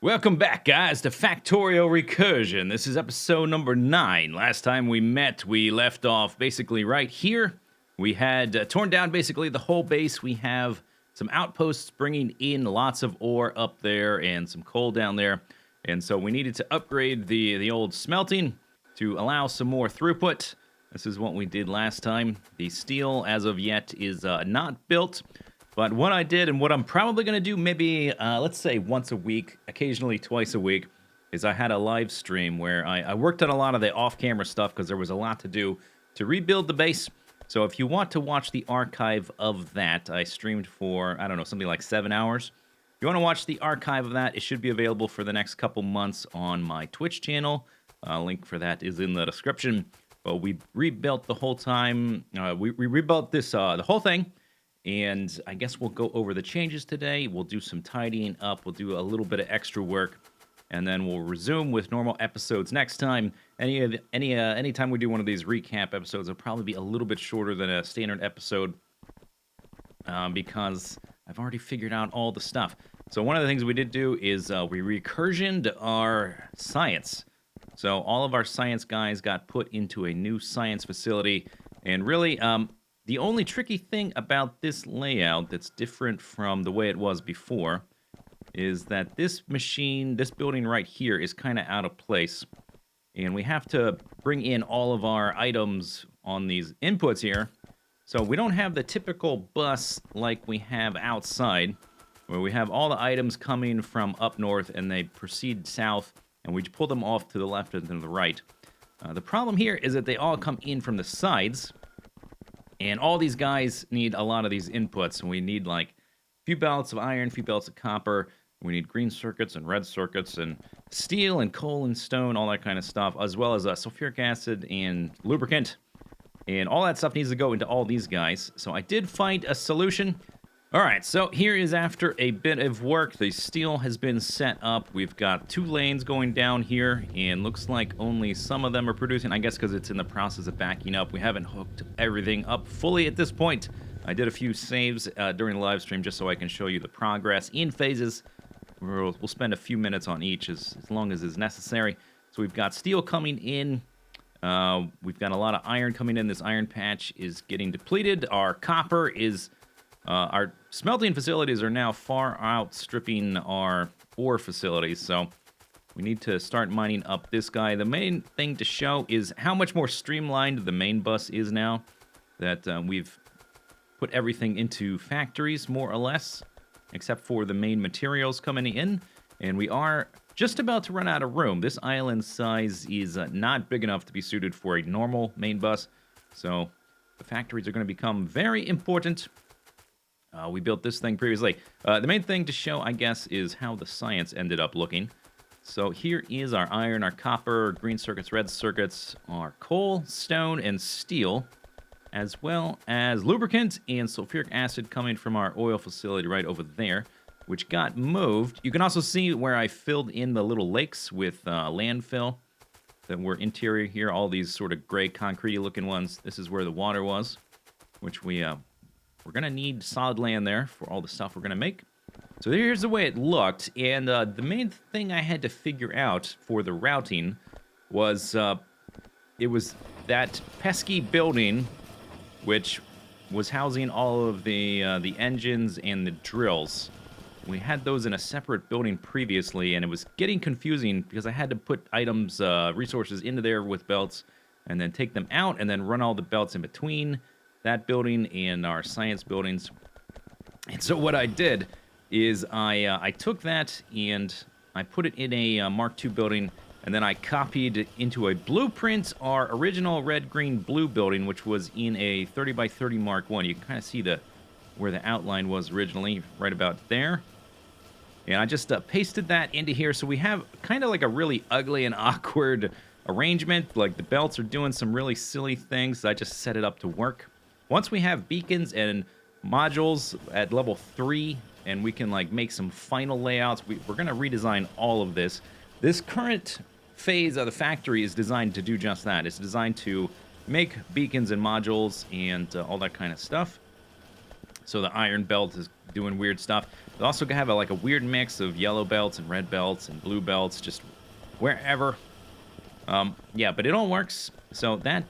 Welcome back, guys, to Factorio Recursion. This is episode number 9. Last time we met, we left off basically right here. We had torn down basically the whole base. We have some outposts bringing in lots of ore up there and some coal down there. And so we needed to upgrade the old smelting to allow some more throughput. This is what we did last time. The steel, as of yet, is not built. But what I did, and what I'm probably going to do maybe, let's say once a week, occasionally twice a week, is I had a live stream where I worked on a lot of the off-camera stuff because there was a lot to do to rebuild the base. So if you want to watch the archive of that, I streamed for, I don't know, something like 7 hours. If you want to watch the archive of that, it should be available for the next couple months on my Twitch channel. Link for that is in the description. But we rebuilt the whole time. We rebuilt this, the whole thing. And I guess we'll go over the changes today. We'll do some tidying up. We'll do a little bit of extra work. And then we'll resume with normal episodes next time. Anytime we do one of these recap episodes, it'll probably be a little bit shorter than a standard episode. Because I've already figured out all the stuff. So one of the things we did do is we recursioned our science. So all of our science guys got put into a new science facility. And really, the only tricky thing about this layout that's different from the way it was before is that this building right here is kind of out of place. And we have to bring in all of our items on these inputs here. So we don't have the typical bus like we have outside, where we have all the items coming from up north and they proceed south, and we pull them off to the left and to the right. The problem here is that they all come in from the sides. And all these guys need a lot of these inputs. We need like a few belts of iron, a few belts of copper. We need green circuits and red circuits and steel and coal and stone, all that kind of stuff, as well as sulfuric acid and lubricant. And all that stuff needs to go into all these guys. So I did find a solution. All right, so here is after a bit of work. The steel has been set up. We've got 2 lanes going down here, and looks like only some of them are producing. I guess because it's in the process of backing up. We haven't hooked everything up fully at this point. I did a few saves during the live stream just so I can show you the progress in phases. We'll spend a few minutes on each as long as is necessary. So we've got steel coming in. We've got a lot of iron coming in. This iron patch is getting depleted. Our copper is... our smelting facilities are now far outstripping our ore facilities, so we need to start mining up this guy. The main thing to show is how much more streamlined the main bus is now that we've put everything into factories, more or less, except for the main materials coming in, and we are just about to run out of room. This island size is not big enough to be suited for a normal main bus, so the factories are going to become very important. We built this thing previously. The main thing to show, I guess, is how the science ended up looking. So here is our iron, our copper, green circuits, red circuits, our coal, stone, and steel, as well as lubricant and sulfuric acid coming from our oil facility right over there, which got moved. You can also see where I filled in the little lakes with landfill that were interior here, all these sort of gray concrete looking ones. This is where the water was, which we're going to need solid land there for all the stuff we're going to make. So here's the way it looked. And the main thing I had to figure out for the routing was it was that pesky building which was housing all of the engines and the drills. We had those in a separate building previously, and it was getting confusing because I had to put items, resources into there with belts and then take them out and then run all the belts in between that building and our science buildings. And so what I did is I took that and I put it in a Mark II building, and then I copied into a blueprint our original red, green, blue building, which was in a 30 by 30 Mark I. You can kind of see where the outline was originally, right about there. And I just pasted that into here, so we have kind of like a really ugly and awkward arrangement. Like the belts are doing some really silly things. I just set it up to work. Once we have beacons and modules at level 3, and we can like make some final layouts, we're going to redesign all of this. This current phase of the factory is designed to do just that. It's designed to make beacons and modules and all that kind of stuff. So the iron belt is doing weird stuff. They also have like a weird mix of yellow belts and red belts and blue belts, just wherever. Yeah, but it all works. So that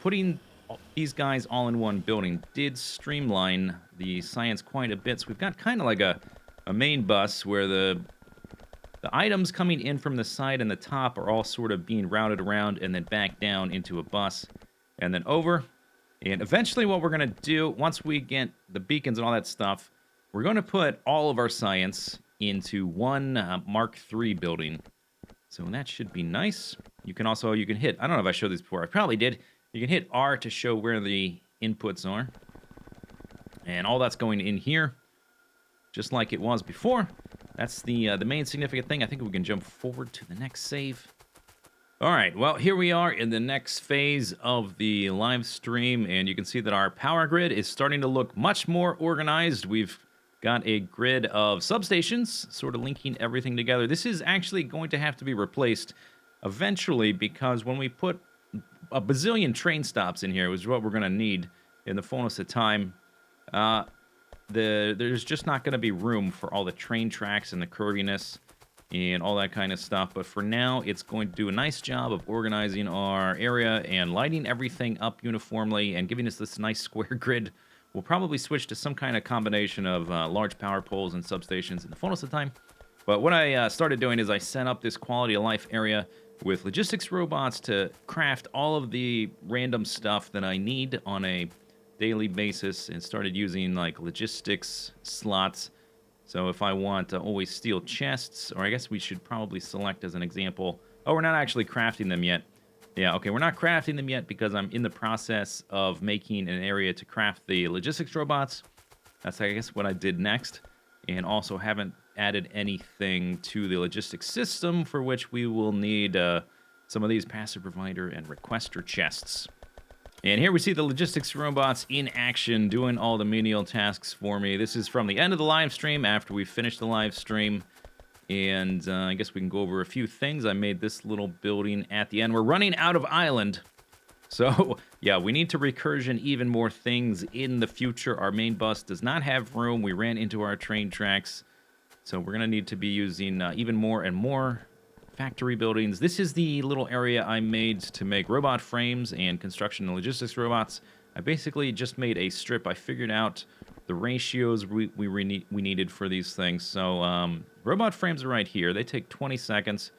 putting these guys all in one building did streamline the science quite a bit. So we've got kind of like a main bus where the items coming in from the side and the top are all sort of being routed around and then back down into a bus and then over. And eventually what we're going to do, once we get the beacons and all that stuff, we're going to put all of our science into one Mark III building. So that should be nice. You can hit, I don't know if I showed this before, I probably did. You can hit R to show where the inputs are. And all that's going in here, just like it was before. That's the main significant thing. I think we can jump forward to the next save. All right, well, here we are in the next phase of the live stream, and you can see that our power grid is starting to look much more organized. We've got a grid of substations, sort of linking everything together. This is actually going to have to be replaced eventually, because when we put a bazillion train stops in here, which is what we're going to need in the fullness of time, there's just not going to be room for all the train tracks and the curviness and all that kind of stuff. But for now, it's going to do a nice job of organizing our area and lighting everything up uniformly and giving us this nice square grid. We'll probably switch to some kind of combination of large power poles and substations in the fullness of time. But what I started doing is I set up this quality of life area with logistics robots to craft all of the random stuff that I need on a daily basis, and started using like logistics slots. So if I want always steel chests, or I guess we should probably select as an example. Oh, we're not actually crafting them yet. Yeah, okay, we're not crafting them yet because I'm in the process of making an area to craft the logistics robots. That's, I guess, what I did next. And also haven't added anything to the logistics system, for which we will need some of these passive provider and requester chests. And here we see the logistics robots in action, doing all the menial tasks for me. This is from the end of the live stream, after we finished the live stream. And I guess we can go over a few things. I made this little building at the end. We're running out of island. So, yeah, we need to recursion even more things in the future. Our main bus does not have room. We ran into our train tracks. So we're going to need to be using even more and more factory buildings. This is the little area I made to make robot frames and construction and logistics robots. I basically just made a strip. I figured out the ratios we needed for these things. So robot frames are right here. They take 20 seconds,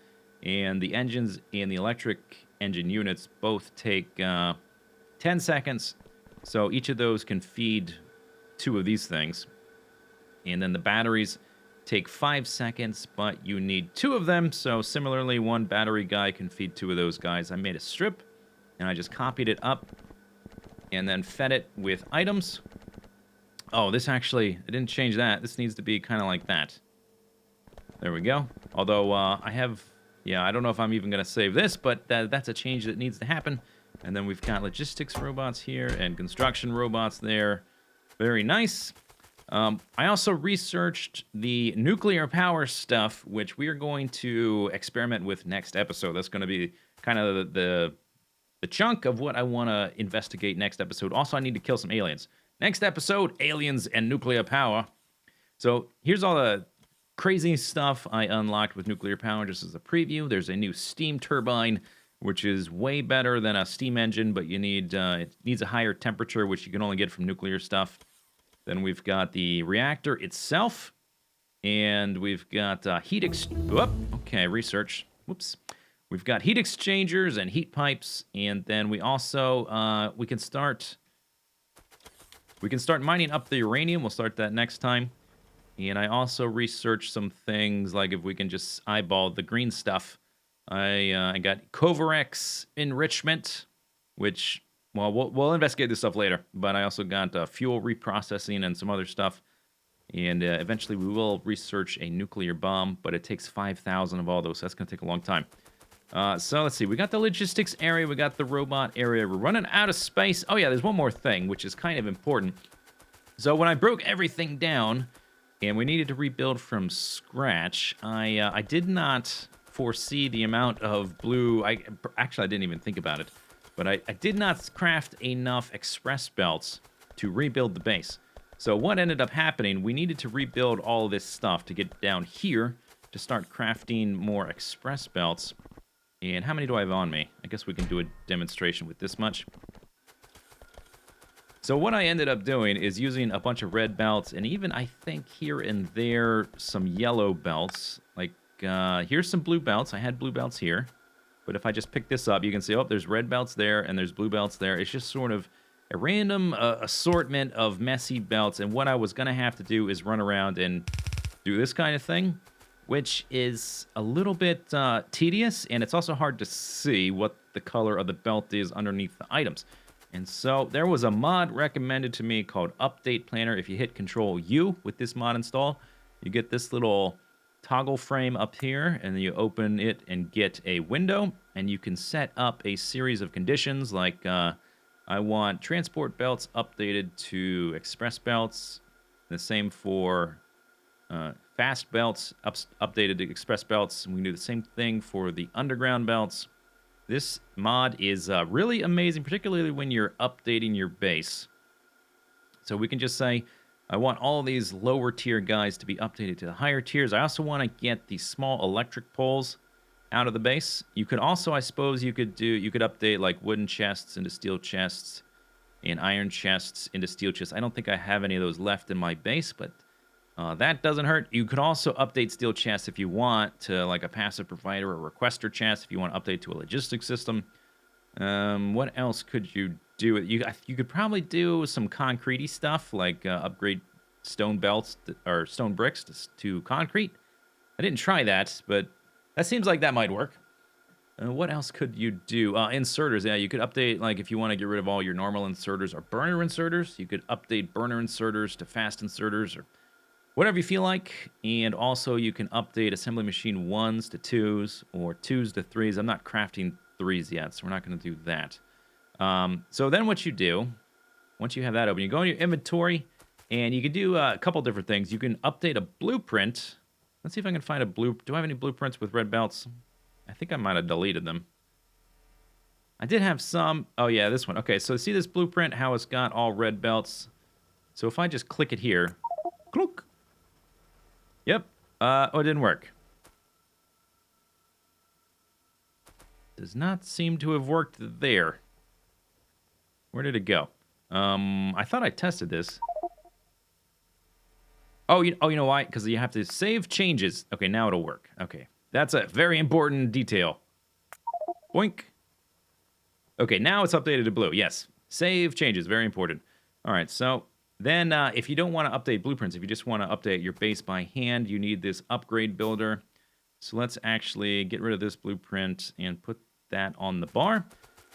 and the engines and the electric engine units both take 10 seconds. So each of those can feed 2 of these things. And then the batteries take 5 seconds, but you need 2 of them. So similarly, 1 battery guy can feed 2 of those guys. I made a strip, and I just copied it up and then fed it with items. Oh, this actually, I didn't change that. This needs to be kind of like that. There we go. Although I don't know if I'm even going to save this, but that's a change that needs to happen. And then we've got logistics robots here and construction robots there. Very nice. I also researched the nuclear power stuff, which we are going to experiment with next episode. That's going to be kind of the chunk of what I want to investigate next episode. Also, I need to kill some aliens. Next episode, aliens and nuclear power. So here's all the crazy stuff I unlocked with nuclear power just as a preview. There's a new steam turbine, which is way better than a steam engine, but you need it needs a higher temperature, which you can only get from nuclear stuff. Then we've got the reactor itself, and we've got research. Whoops. We've got heat exchangers and heat pipes, and then we also we can start mining up the uranium. We'll start that next time. And I also researched some things, like if we can just eyeball the green stuff. I got Covarex enrichment, which, well, we'll investigate this stuff later. But I also got fuel reprocessing and some other stuff. And eventually we will research a nuclear bomb, but it takes 5,000 of all those, so that's going to take a long time. So let's see. We got the logistics area. We got the robot area. We're running out of space. Oh, yeah, there's one more thing, which is kind of important. So when I broke everything down and we needed to rebuild from scratch, I did not foresee the amount of blue. Actually, I didn't even think about it. But I did not craft enough express belts to rebuild the base. So what ended up happening, we needed to rebuild all this stuff to get down here to start crafting more express belts. And how many do I have on me? I guess we can do a demonstration with this much. So what I ended up doing is using a bunch of red belts, and even I think here and there some yellow belts. Like here's some blue belts. I had blue belts here. But if I just pick this up, you can see, oh, there's red belts there and there's blue belts there. It's just sort of a random assortment of messy belts. And what I was going to have to do is run around and do this kind of thing, which is a little bit tedious. And it's also hard to see what the color of the belt is underneath the items. And so there was a mod recommended to me called Update Planner. If you hit Control U with this mod install, you get this little toggle frame up here, and then you open it and get a window, and you can set up a series of conditions like I want transport belts updated to express belts, the same for fast belts updated to express belts, and we can do the same thing for the underground belts. This mod is really amazing, particularly when you're updating your base. So we can just say, I want all of these lower tier guys to be updated to the higher tiers. I also want to get the small electric poles out of the base. You could also, I suppose, you could update like wooden chests into steel chests and iron chests into steel chests. I don't think I have any of those left in my base, but that doesn't hurt. You could also update steel chests if you want to like a passive provider or requester chest if you want to update to a logistics system. What else could you do? You could probably do some concretey stuff like upgrade stone belts or stone bricks to concrete. I didn't try that, but that seems like that might work. What else could you do? Inserters. Yeah, you could update, like if you want to get rid of all your normal inserters or burner inserters, you could update burner inserters to fast inserters or whatever you feel like. And also you can update assembly machine 1s to 2s or 2s to 3s. I'm not crafting 3s yet, so we're not going to do that. So then what you do, once you have that open, you go in your inventory, and you can do a couple different things. You can update a blueprint. Let's see if I can find a blue. Do I have any blueprints with red belts? I think I might have deleted them. I did have some. Oh, yeah, this one. Okay, so see this blueprint, how it's got all red belts? So if I just click it here, clunk. Yep. Oh, it didn't work. Does not seem to have worked there. Where did it go? I thought I tested this. Oh, you know why? Because you have to save changes. Okay, now it'll work. Okay, that's a very important detail. Boink. Okay, now it's updated to blue. Yes, save changes, very important. All right, so then if you don't want to update blueprints, if you just want to update your base by hand, you need this upgrade builder. So let's actually get rid of this blueprint and put that on the bar.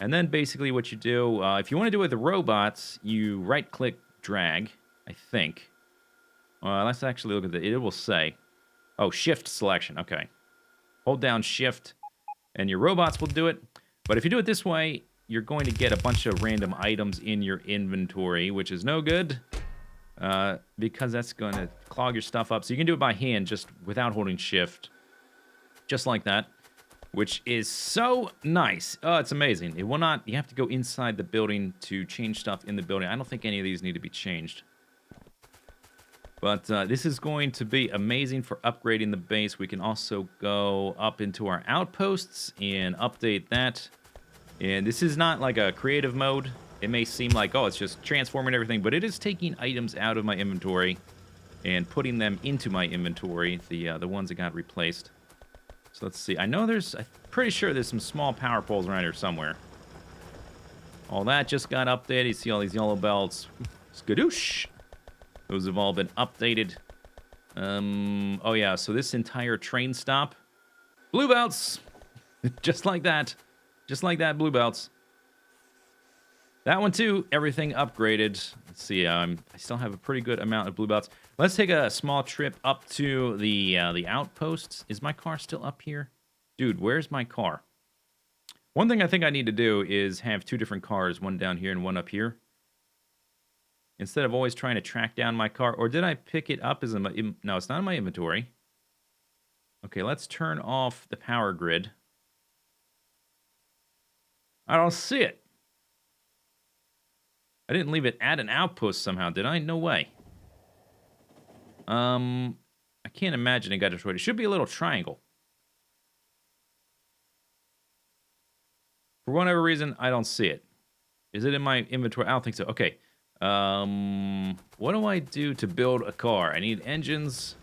And then basically what you do, if you want to do it with the robots, you right-click, drag, I think. Let's actually look at it. It will say, oh, shift selection. Okay. Hold down shift, and your robots will do it. But if you do it this way, you're going to get a bunch of random items in your inventory, which is no good, because that's going to clog your stuff up. So you can do it by hand, just without holding shift, just like that. Which is so nice. Oh, it's amazing. It will not... You have to go inside the building to change stuff in the building. I don't think any of these need to be changed. But this is going to be amazing for upgrading the base. We can also go up into our outposts and update that. And this is not like a creative mode. It may seem like, oh, it's just transforming everything. But it is taking items out of my inventory and putting them into my inventory. The ones that got replaced. So let's see. I'm pretty sure there's some small power poles around here somewhere. All that just got updated. You see all these yellow belts. Skadoosh. Those have all been updated. Oh yeah, so this entire train stop. Blue belts. Just like that. Just like that, blue belts. That one too, everything upgraded. Let's see, I still have a pretty good amount of blue belts. Let's take a small trip up to the outposts. Is my car still up here? Dude, where's my car? One thing I think I need to do is have two different cars, one down here and one up here. Instead of always trying to track down my car. Or did I pick it up as no, it's not in my inventory. Okay, let's turn off the power grid. I don't see it. I didn't leave it at an outpost somehow, did I? No way. I can't imagine it got destroyed. It should be a little triangle. For whatever reason, I don't see it. Is it in my inventory? I don't think so. Okay. What do I do to build a car? I need engines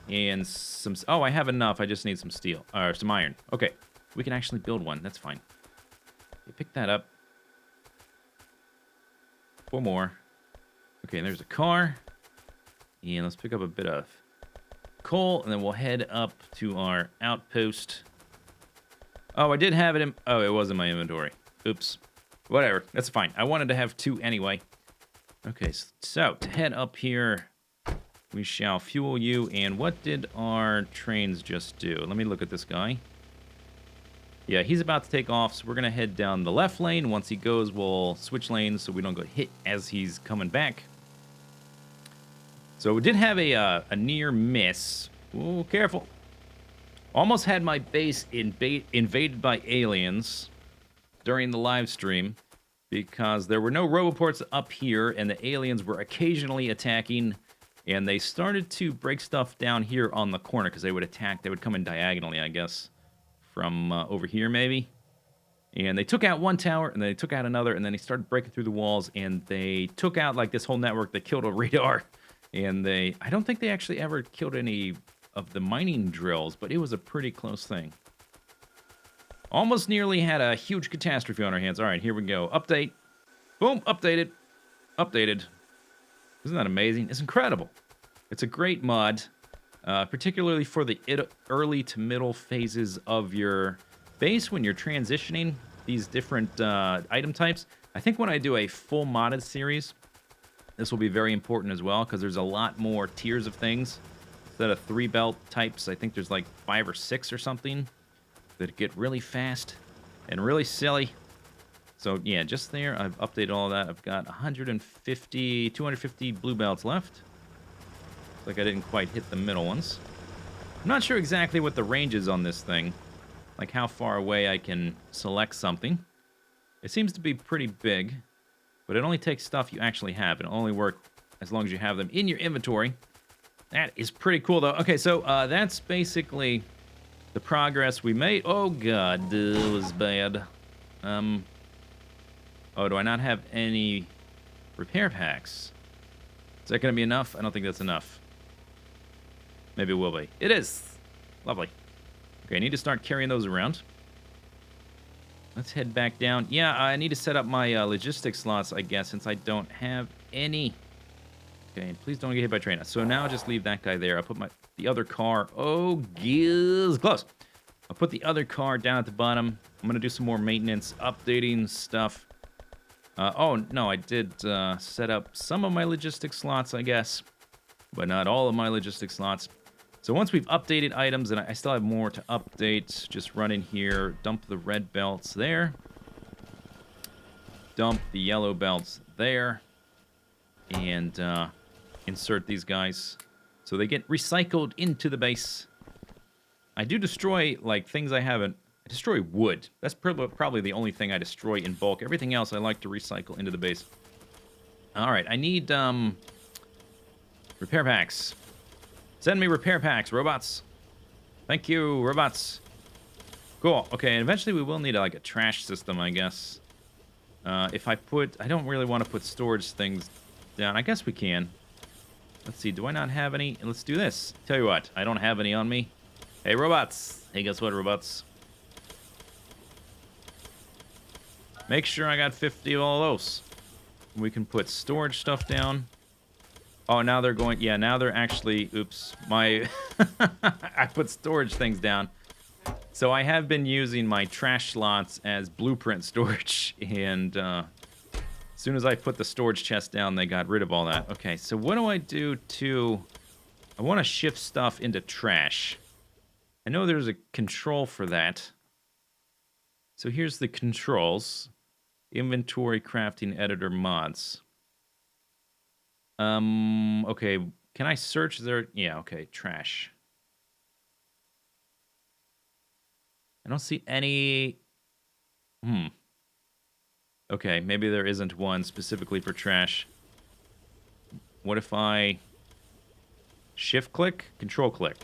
and some... Oh, I have enough. I just need some steel. Or some iron. Okay. We can actually build one. That's fine. Okay, pick that up. 4 more. Okay, there's a car. And let's pick up a bit of coal, and then we'll head up to our outpost. Oh, I did have it in... Oh, it was in my inventory. Oops. Whatever. That's fine. I wanted to have 2 anyway. Okay, so to head up here, we shall fuel you. And what did our trains just do? Let me look at this guy. Yeah, he's about to take off, so we're going to head down the left lane. Once he goes, we'll switch lanes so we don't get hit as he's coming back. So we did have a near miss. Ooh, careful. Almost had my base invaded by aliens during the live stream because there were no roboports up here, and the aliens were occasionally attacking, and they started to break stuff down here on the corner because they would attack. They would come in diagonally, I guess, from over here maybe. And they took out one tower, and then they took out another, and then they started breaking through the walls, and they took out like this whole network. They killed a radar. And I don't think they actually ever killed any of the mining drills, but it was a pretty close thing. Almost nearly had a huge catastrophe on our hands. All right, here we go. Update. Boom, updated. Updated. Isn't that amazing? It's incredible. It's a great mod, particularly for the early to middle phases of your base when you're transitioning these different item types. I think when I do a full modded series, this will be very important as well, because there's a lot more tiers of things. Instead of 3 belt types, I think there's like 5 or 6 or something that get really fast and really silly. So yeah, just there, I've updated all that. I've got 250 blue belts left. Looks like I didn't quite hit the middle ones. I'm not sure exactly what the range is on this thing, like how far away I can select something. It seems to be pretty big. But it only takes stuff you actually have. It'll only work as long as you have them in your inventory. That is pretty cool, though. Okay, so that's basically the progress we made. Oh, God, that was bad. Oh, do I not have any repair packs? Is that going to be enough? I don't think that's enough. Maybe it will be. It is. Lovely. Okay, I need to start carrying those around. Let's head back down. Yeah, I need to set up my logistics slots, I guess, since I don't have any. Okay, please don't get hit by train. So now I'll just leave that guy there. I'll put the other car... Oh, geez, close. I'll put the other car down at the bottom. I'm going to do some more maintenance, updating stuff. Oh, no, I did set up some of my logistics slots, I guess, but not all of my logistics slots. So once we've updated items, and I still have more to update, just run in here, dump the red belts there, dump the yellow belts there, and insert these guys so they get recycled into the base. I do destroy, like, things I haven't... I destroy wood. That's probably the only thing I destroy in bulk. Everything else I like to recycle into the base. All right, I need repair packs. Send me repair packs, robots. Thank you, robots. Cool. Okay, and eventually we will need like a trash system, I guess. If I don't really want to put storage things down. I guess we can. Let's see, do I not have any? Let's do this. Tell you what, I don't have any on me. Hey, robots. Hey, guess what, robots? Make sure I got 50 of all those. We can put storage stuff down. Oh, now they're going... Yeah, now they're actually... Oops. I put storage things down. So I have been using my trash slots as blueprint storage. And as soon as I put the storage chest down, they got rid of all that. Okay, so what do I do to... I want to shift stuff into trash. I know there's a control for that. So here's the controls. Inventory, crafting, editor, mods. Okay, can I search there? Yeah, okay, trash. I don't see any... Okay, maybe there isn't one specifically for trash. What if I... Shift click, control click.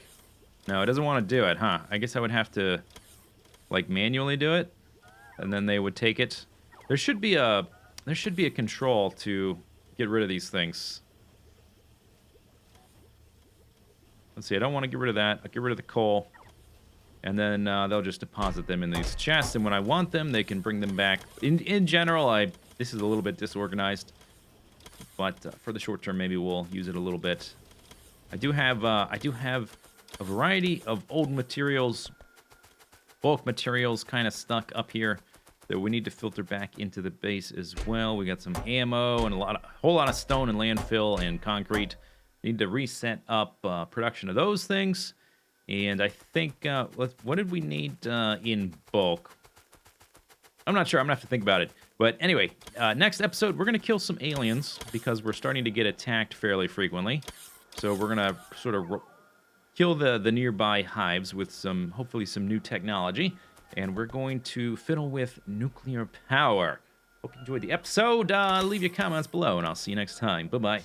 No, it doesn't want to do it, huh? I guess I would have to, like, manually do it, and then they would take it. There should be a control to get rid of these things. Let's see, I don't want to get rid of that. I'll get rid of the coal. And then they'll just deposit them in these chests, and when I want them, they can bring them back. In general, this is a little bit disorganized, but for the short term, maybe we'll use it a little bit. I do have a variety of old materials, bulk materials, kind of stuck up here that we need to filter back into the base as well. We got some ammo and a whole lot of stone and landfill and concrete. Need to reset up production of those things. And I think, what did we need in bulk? I'm not sure. I'm going to have to think about it. But anyway, next episode, we're going to kill some aliens because we're starting to get attacked fairly frequently. So we're going to sort of kill the nearby hives with hopefully some new technology. And we're going to fiddle with nuclear power. Hope you enjoyed the episode. Leave your comments below, and I'll see you next time. Bye-bye.